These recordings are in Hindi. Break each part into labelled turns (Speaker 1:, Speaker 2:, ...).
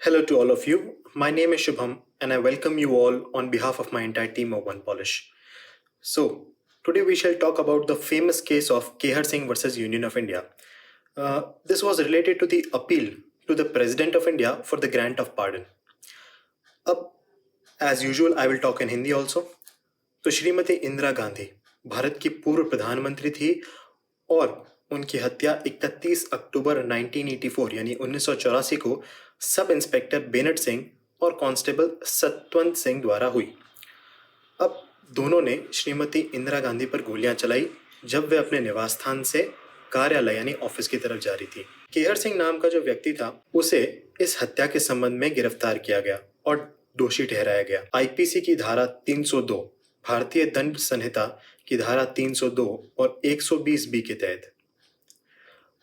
Speaker 1: Hello to all of you. My name is Shubham, and I welcome you all on behalf of my entire team of One Polish. So, today we shall talk about the famous case of Kehar Singh versus Union of India. This was related to the appeal to the President of India for the grant of pardon. अब as usual, I will talk in Hindi also. तो श्रीमती इंदिरा गांधी भारत की पूर्व प्रधानमंत्री थी और उनकी हत्या 31 अक्टूबर 1984 यानी 1984 को सब इंस्पेक्टर बेनेट सिंह और कांस्टेबल सतवंत सिंह द्वारा हुई। अब दोनों ने श्रीमती इंदिरा गांधी पर गोलियां चलाई जब वे अपने निवास स्थान से कार्यालय यानी ऑफिस की तरफ जा रही थी। केहर सिंह नाम का जो व्यक्ति था उसे इस हत्या के संबंध में गिरफ्तार किया गया और दोषी ठहराया गया। आईपीसी की धारा 302, भारतीय दंड संहिता की धारा 302 और 120 बी के तहत।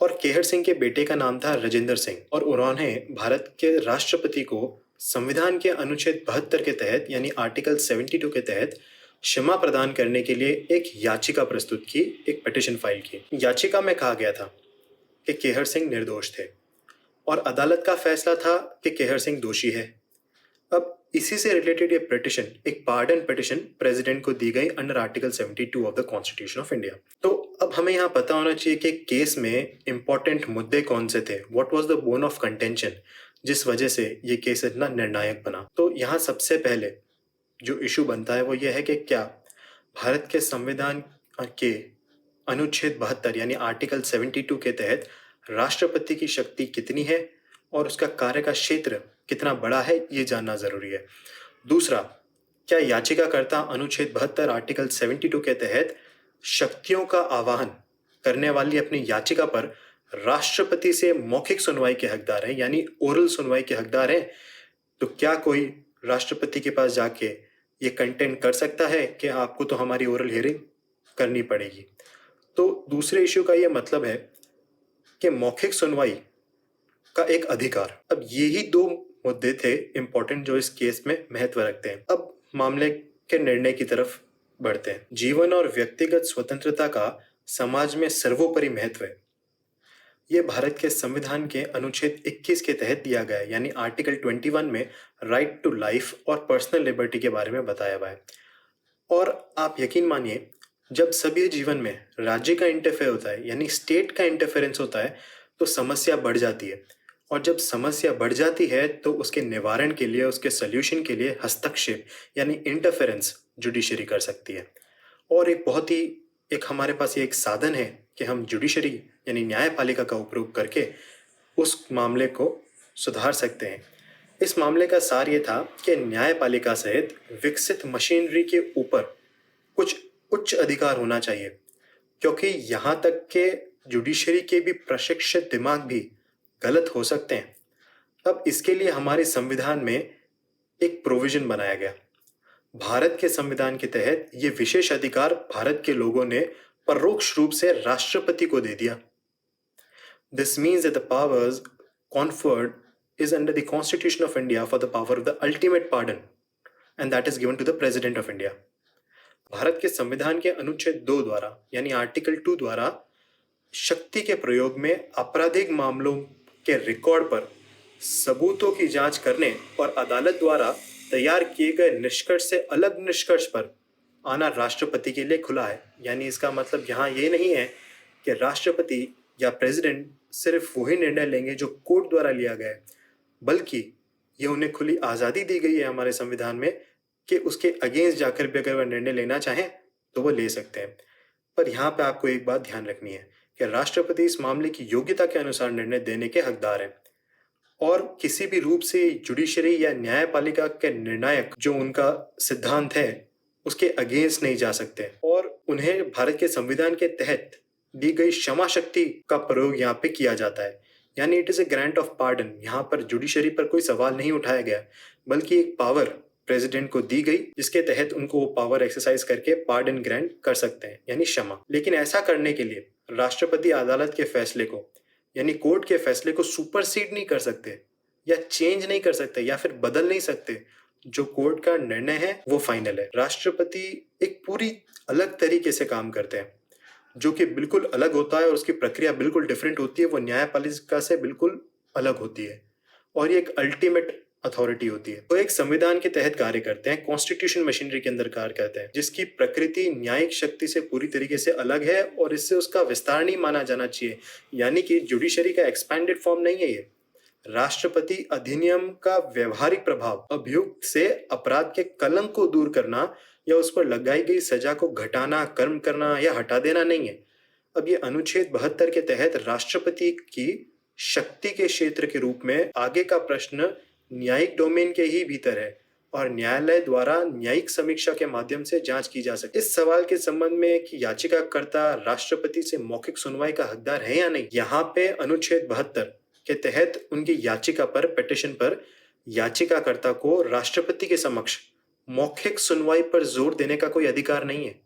Speaker 1: और केहर सिंह के बेटे का नाम था राजेंद्र सिंह और उन्होंने भारत के राष्ट्रपति को संविधान के अनुच्छेद 72 के तहत यानी आर्टिकल 72 के तहत क्षमा प्रदान करने के लिए एक याचिका प्रस्तुत की, एक पिटीशन फाइल की। याचिका में कहा गया था कि केहर सिंह निर्दोष थे और अदालत का फैसला था कि केहर सिंह दोषी है। अब इसी से रिलेटेड ये पिटीशन, एक पार्डन पिटीशन प्रेसिडेंट को दी गई under article 72 of the constitution of India. तो अब हमें यहाँ पता होना चाहिए कि केस में इंपॉर्टेंट मुद्दे कौन से थे, what was the bone of contention, जिस वजह से ये केस इतना निर्णायक बना। तो यहाँ सबसे पहले जो इशू बनता है वो ये है कि क्या भारत के संविधान के अनुच्छेद 72 यानी आर्टिकल 72 के तहत राष्ट्रपति की शक्ति कितनी है और उसका कार्य का क्षेत्र कितना बड़ा है, ये जानना जरूरी है। दूसरा, क्या याचिकाकर्ता अनुच्छेद 72 आर्टिकल 72 के तहत शक्तियों का आवाहन करने वाली अपनी याचिका पर राष्ट्रपति से मौखिक सुनवाई के हकदार हैं यानी ओरल सुनवाई के हकदार हैं? तो क्या कोई राष्ट्रपति के पास जाके ये कंटेंट कर सकता है कि आपको तो हमारी ओरल हियरिंग करनी पड़ेगी? तो दूसरे इश्यू का ये मतलब है कि मौखिक सुनवाई का एक अधिकार। अब यही दो मुद्दे थे इंपॉर्टेंट जो इस केस में महत्व रखते हैं। अब मामले के निर्णय की तरफ बढ़ते हैं। जीवन और व्यक्तिगत स्वतंत्रता का समाज में सर्वोपरि महत्व है। ये भारत के संविधान के अनुच्छेद 21 के तहत दिया गया है यानी आर्टिकल 21 में राइट टू लाइफ और पर्सनल लिबर्टी के बारे में बताया हुआ है। और आप यकीन मानिए, जब सभी जीवन में राज्य का इंटरफेयर होता है यानी स्टेट का इंटरफेरेंस होता है तो समस्या बढ़ जाती है। और जब समस्या बढ़ जाती है तो उसके निवारण के लिए, उसके सल्यूशन के लिए हस्तक्षेप यानी इंटरफेरेंस जुडिशरी कर सकती है। और एक हमारे पास ये एक साधन है कि हम जुडिशरी यानी न्यायपालिका का उपयोग करके उस मामले को सुधार सकते हैं। इस मामले का सार ये था कि न्यायपालिका सहित विकसित मशीनरी के ऊपर कुछ उच्च अधिकार होना चाहिए, क्योंकि यहाँ तक के जुडिशरी के भी प्रशिक्षित दिमाग भी गलत हो सकते हैं। अब इसके लिए हमारे संविधान में एक प्रोविजन बनाया गया। भारत के संविधान के तहत ये विशेष अधिकार भारत के लोगों ने परोक्ष रूप से राष्ट्रपति को दे दिया। This means that the powers conferred is under the Constitution of India for the power of the ultimate pardon and that is given to the President of India. Bharat के संविधान के अनुच्छेद 2 द्वारा यानी आर्टिकल 2 द्वारा शक्ति के प्रयोग में आपराधिक मामलों के रिकॉर्ड पर सबूतों की जांच करने और अदालत द्वारा तैयार किए गए निष्कर्ष से अलग निष्कर्ष पर आना राष्ट्रपति के लिए खुला है। यानी इसका मतलब यहाँ ये नहीं है कि राष्ट्रपति या प्रेसिडेंट सिर्फ वही निर्णय लेंगे जो कोर्ट द्वारा लिया गया है, बल्कि ये उन्हें खुली आज़ादी दी गई है हमारे संविधान में कि उसके अगेंस्ट जाकर भी अगर वह निर्णय लेना चाहें तो वो ले सकते हैं। पर यहाँ पे आपको एक बात ध्यान रखनी है कि राष्ट्रपति इस मामले की योग्यता के अनुसार निर्णय देने के हकदार हैं और किसी भी रूप से जुडिशरी या न्यायपालिका के निर्णायक जो उनका सिद्धांत है उसके अगेंस्ट नहीं जा सकते और उन्हें भारत के संविधान के तहत दी गई क्षमा शक्ति का प्रयोग यहाँ पे किया जाता है। यानी it is a grant of pardon. यहाँ पर जुडिशरी पर कोई सवाल नहीं उठाया गया, बल्कि एक पावर प्रेसिडेंट को दी गई जिसके तहत उनको वो पावर एक्सरसाइज करके पार्डन ग्रांट कर सकते हैं यानी क्षमा। लेकिन ऐसा करने के लिए राष्ट्रपति अदालत के फैसले को यानी कोर्ट के फैसले को सुपरसीड नहीं कर सकते या चेंज नहीं कर सकते या फिर बदल नहीं सकते। जो कोर्ट का निर्णय है वो फाइनल है। राष्ट्रपति एक पूरी अलग तरीके से काम करते हैं जो कि बिल्कुल अलग होता है और उसकी प्रक्रिया बिल्कुल डिफरेंट होती है। वो न्यायपालिका से बिल्कुल अलग होती है और ये एक अल्टीमेट अथॉरिटी होती है। वो एक संविधान के तहत कार्य करते हैं, कॉन्स्टिट्यूशन मशीनरी के अंदर कार्य करते हैं, जिसकी प्रकृति न्यायिक शक्ति से पूरी तरीके से अलग है और इससे उसका विस्तार नहीं माना जाना चाहिए। यानी कि जुडिशरी का एक्सपैंडेड फॉर्म नहीं है ये। राष्ट्रपति अधिनियम का व्यवहारिक प्रभाव अभियुक्त से अपराध के कलंक को दूर करना या उस पर लगाई गई सजा को घटाना, कर्म करना या हटा देना नहीं है। अब ये अनुच्छेद 72 के तहत राष्ट्रपति की शक्ति के क्षेत्र के रूप में आगे का प्रश्न न्यायिक डोमेन के ही भीतर है और न्यायालय द्वारा न्यायिक समीक्षा के माध्यम से जांच की जा सकती है। इस सवाल के संबंध में कि याचिकाकर्ता राष्ट्रपति से मौखिक सुनवाई का हकदार है या नहीं, यहाँ पे अनुच्छेद 72 के तहत उनकी याचिका पर, पिटीशन पर याचिकाकर्ता को राष्ट्रपति के समक्ष मौखिक सुनवाई पर जोर देने का कोई अधिकार नहीं है।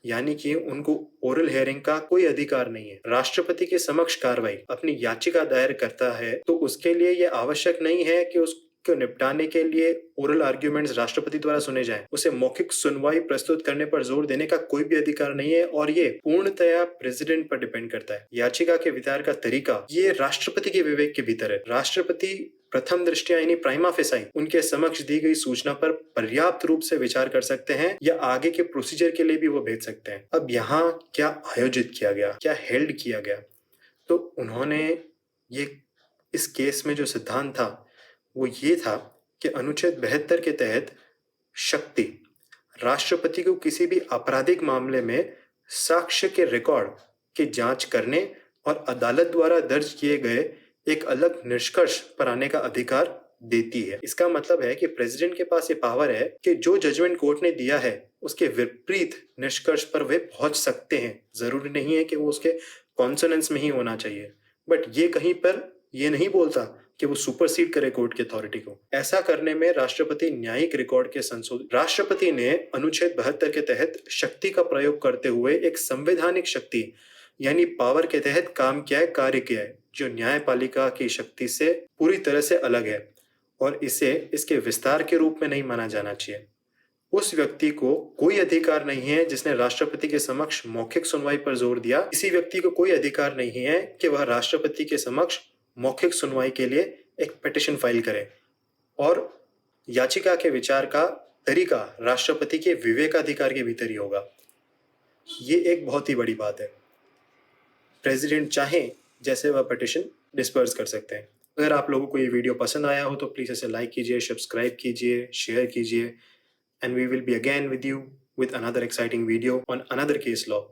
Speaker 1: यानी कि उनको ओरल हियरिंग का कोई अधिकार नहीं है। राष्ट्रपति के समक्ष कार्रवाई अपनी याचिका दायर करता है तो उसके लिए यह आवश्यक नहीं है कि उसको निपटाने के लिए ओरल आर्ग्यूमेंट्स राष्ट्रपति द्वारा सुने जाएं। उसे मौखिक सुनवाई प्रस्तुत करने पर जोर देने का कोई भी अधिकार नहीं है और ये पूर्णतया प्रेसिडेंट पर डिपेंड करता है। याचिका के विचार का तरीका ये राष्ट्रपति के विवेक के भीतर है। राष्ट्रपति प्रथम दृष्टया यानी प्राइमा फेसाई उनके समक्ष दी गई सूचना पर पर्याप्त रूप से विचार कर सकते हैं या आगे के प्रोसीजर के लिए भी वो भेज सकते हैं। अब यहाँ क्या आयोजित किया गया, क्या हेल्ड किया गया, तो उन्होंने ये इस केस में जो सिद्धांत था वो ये था कि अनुच्छेद 72 के तहत शक्ति राष्ट्रपति को किसी भी आपराधिक मामले में साक्ष्य के रिकॉर्ड की जांच करने और अदालत द्वारा दर्ज किए गए एक अलग निष्कर्ष पर आने का अधिकार देती है। इसका मतलब है कि प्रेसिडेंट के पास ये पावर है कि जो जजमेंट कोर्ट ने दिया है उसके विपरीत निष्कर्ष पर वे पहुंच सकते हैं। जरूरी नहीं है कि वो उसके कॉन्सोनेंस में ही होना चाहिए, बट ये कहीं पर ये नहीं बोलता कि वो सुपरसीड करे कोर्ट की अथॉरिटी को। ऐसा करने में राष्ट्रपति न्यायिक रिकॉर्ड के संशोधन, राष्ट्रपति ने अनुच्छेद 72 के तहत शक्ति का प्रयोग करते हुए एक संवैधानिक शक्ति यानी पावर के तहत काम किया है, कार्य किया है, जो न्यायपालिका की शक्ति से पूरी तरह से अलग है और इसे इसके विस्तार के रूप में नहीं माना जाना चाहिए। उस व्यक्ति को कोई अधिकार नहीं है जिसने राष्ट्रपति के समक्ष मौखिक सुनवाई पर जोर दिया। किसी व्यक्ति को कोई अधिकार नहीं है कि वह राष्ट्रपति के समक्ष मौखिक सुनवाई के लिए एक पिटीशन फाइल करे और याचिका के विचार का तरीका राष्ट्रपति के विवेकाधिकार के भीतर ही होगा। ये एक बहुत ही बड़ी बात है। प्रेसिडेंट चाहे जैसे वह पिटीशन डिस्पर्स कर सकते हैं। अगर आप लोगों को ये वीडियो पसंद आया हो तो प्लीज़ इसे लाइक कीजिए, सब्सक्राइब कीजिए, शेयर कीजिए, and we will be again with you with another exciting video on another case law.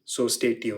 Speaker 1: So stay tuned.